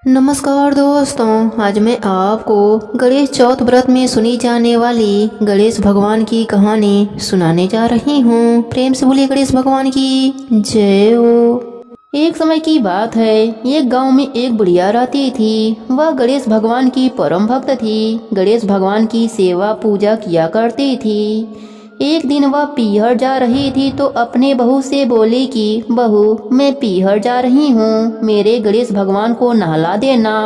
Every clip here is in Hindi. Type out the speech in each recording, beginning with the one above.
नमस्कार दोस्तों, आज मैं आपको गणेश चौथ व्रत में सुनी जाने वाली गणेश भगवान की कहानी सुनाने जा रही हूँ। प्रेम से बोलिए गणेश भगवान की जय हो। एक समय की बात है, एक गांव में एक बुढ़िया रहती थी। वह गणेश भगवान की परम भक्त थी। गणेश भगवान की सेवा पूजा किया करती थी। एक दिन वह पीहर जा रही थी तो अपने बहू से बोली कि बहू, मैं पीहर जा रही हूँ, मेरे गणेश भगवान को नहला देना,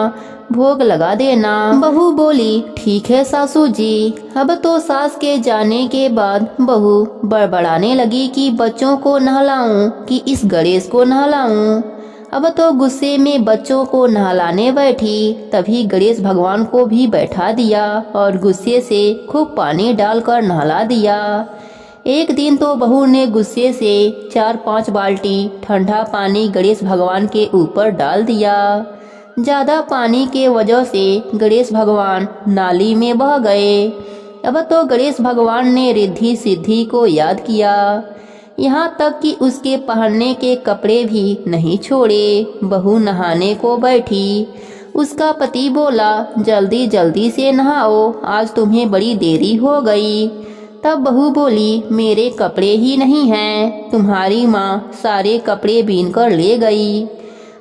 भोग लगा देना। बहू बोली ठीक है सासू जी। अब तो सास के जाने के बाद बहू बड़बड़ाने लगी कि बच्चों को नहलाऊं कि इस गणेश को नहलाऊं। अब तो गुस्से में बच्चों को नहलाने बैठी, तभी गणेश भगवान को भी बैठा दिया और गुस्से से खूब पानी डालकर नहला दिया। एक दिन तो बहू ने गुस्से से 4-5 बाल्टी ठंडा पानी गणेश भगवान के ऊपर डाल दिया। ज्यादा पानी के वजह से गणेश भगवान नाली में बह गए। अब तो गणेश भगवान ने रिद्धि सिद्धि को याद किया, यहाँ तक कि उसके पहनने के कपड़े भी नहीं छोड़े। बहू नहाने को बैठी। उसका पति बोला जल्दी जल्दी से नहाओ, आज तुम्हें बड़ी देरी हो गई। तब बहू बोली मेरे कपड़े ही नहीं हैं, तुम्हारी माँ सारे कपड़े बीन कर ले गई।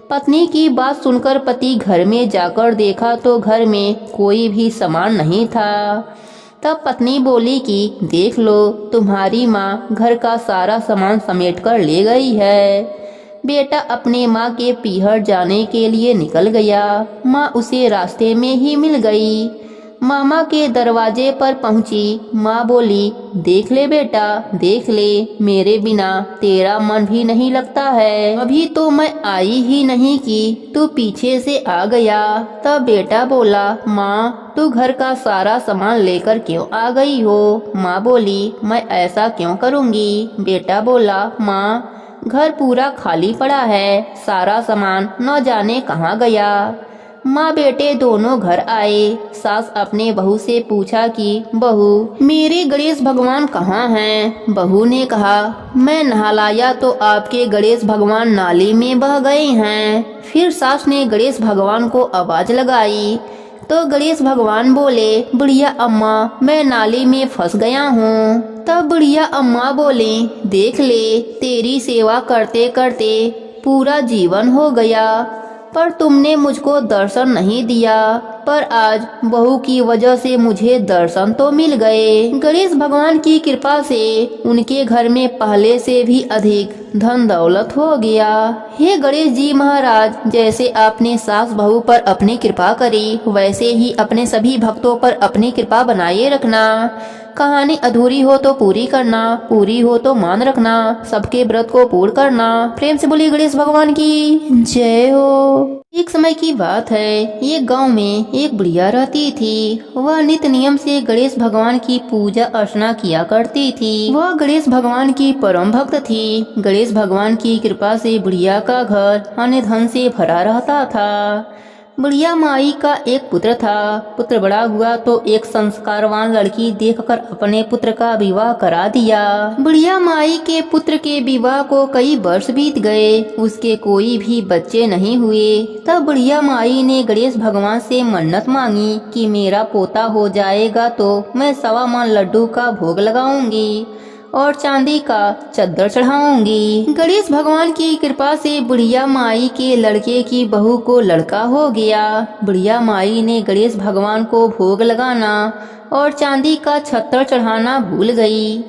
पत्नी की बात सुनकर पति घर में जाकर देखा तो घर में कोई भी सामान नहीं था। तब पत्नी बोली कि देख लो, तुम्हारी माँ घर का सारा सामान समेट कर ले गई है। बेटा अपने माँ के पीहर जाने के लिए निकल गया। माँ उसे रास्ते में ही मिल गई। मामा के दरवाजे पर पहुंची। माँ बोली देख ले बेटा, देख ले, मेरे बिना तेरा मन भी नहीं लगता है। अभी तो मैं आई ही नहीं कि तू पीछे से आ गया। तब बेटा बोला माँ, तू घर का सारा सामान लेकर क्यों आ गई हो? माँ बोली मैं ऐसा क्यों करूँगी। बेटा बोला माँ, घर पूरा खाली पड़ा है, सारा सामान न जाने कहाँ गया। माँ बेटे दोनों घर आए। सास अपने बहू से पूछा कि बहू, मेरे गणेश भगवान कहाँ हैं? बहू ने कहा मैं नहलाया तो आपके गणेश भगवान नाली में बह गए हैं। फिर सास ने गणेश भगवान को आवाज लगाई तो गणेश भगवान बोले बुढ़िया अम्मा, मैं नाली में फंस गया हूँ। तब बुढ़िया अम्मा बोले देख ले, तेरी सेवा करते करते पूरा जीवन हो गया, पर तुमने मुझको दर्शन नहीं दिया। पर आज बहू की वजह से मुझे दर्शन तो मिल गए। गणेश भगवान की कृपा से उनके घर में पहले से भी अधिक धन दौलत हो गया। हे गणेश जी महाराज, जैसे आपने सास बहू पर अपनी कृपा करी, वैसे ही अपने सभी भक्तों पर अपनी कृपा बनाए रखना। कहानी अधूरी हो तो पूरी करना, पूरी हो तो मान रखना, सबके व्रत को पूर्ण करना। प्रेम से बोलिए गणेश भगवान की जय हो। एक समय की बात है, एक गांव में एक बुढ़िया रहती थी। वह नित्य नियम से गणेश भगवान की पूजा अर्चना किया करती थी। वह गणेश भगवान की परम भक्त थी। गणेश भगवान की कृपा से बुढ़िया का घर अन्य धन से भरा रहता था। बुढ़िया माई का एक पुत्र था। पुत्र बड़ा हुआ तो एक संस्कारवान लड़की देखकर अपने पुत्र का विवाह करा दिया। बुढ़िया माई के पुत्र के विवाह को कई वर्ष बीत गए, उसके कोई भी बच्चे नहीं हुए। तब बुढ़िया माई ने गणेश भगवान से मन्नत मांगी कि मेरा पोता हो जाएगा तो मैं 1.25 मन लड्डू का भोग लगाऊंगी और चांदी का चद्दर चढ़ाऊंगी। गणेश भगवान की कृपा से बुढ़िया माई के लड़के की बहू को लड़का हो गया। बुढ़िया माई ने गणेश भगवान को भोग लगाना और चांदी का छत्तर चढ़ाना भूल गई।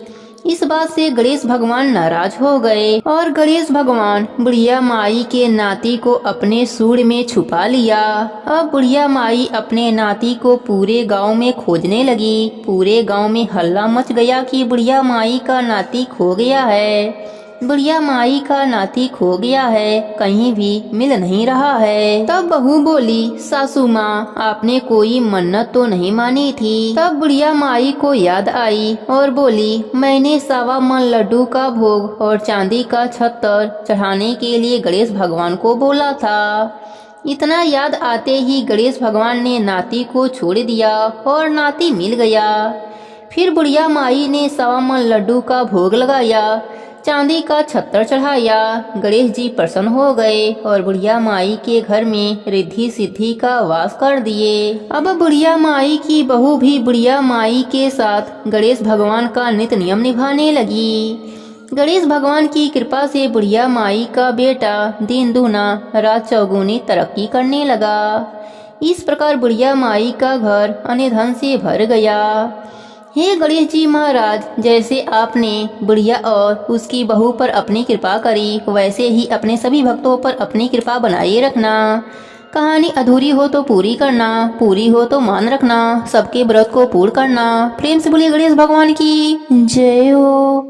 इस बात से गणेश भगवान नाराज हो गए और गणेश भगवान बुढ़िया माई के नाती को अपने सूंड में छुपा लिया। अब बुढ़िया माई अपने नाती को पूरे गांव में खोजने लगी। पूरे गांव में हल्ला मच गया कि बुढ़िया माई का नाती खो गया है, बुढ़िया माई का नाती खो गया है, कहीं भी मिल नहीं रहा है। तब बहू बोली सासू माँ, आपने कोई मन्नत तो नहीं मानी थी। तब बुढ़िया माई को याद आई और बोली मैंने 1.25 मन लड्डू का भोग और चांदी का छत्तर चढ़ाने के लिए गणेश भगवान को बोला था। इतना याद आते ही गणेश भगवान ने नाती को छोड़ दिया और नाती मिल गया। फिर बुढ़िया माई ने 1.25 मन लड्डू का भोग लगाया, चांदी का छत्तर चढ़ाया। गणेश जी प्रसन्न हो गए और बुढ़िया माई के घर में रिद्धि सिद्धि का वास कर दिए। अब बुढ़िया माई की बहू भी बुढ़िया माई के साथ गणेश भगवान का नित्य नियम निभाने लगी। गणेश भगवान की कृपा से बुढ़िया माई का बेटा दिन दूना रात चौगुनी तरक्की करने लगा। इस प्रकार बुढ़िया माई का घर अन्य धन से भर गया। हे गणेश जी महाराज, जैसे आपने बुढ़िया और उसकी बहू पर अपनी कृपा करी, वैसे ही अपने सभी भक्तों पर अपनी कृपा बनाए रखना। कहानी अधूरी हो तो पूरी करना, पूरी हो तो मान रखना, सबके व्रत को पूर्ण करना। प्रेम से बोलिए गणेश भगवान की जय हो।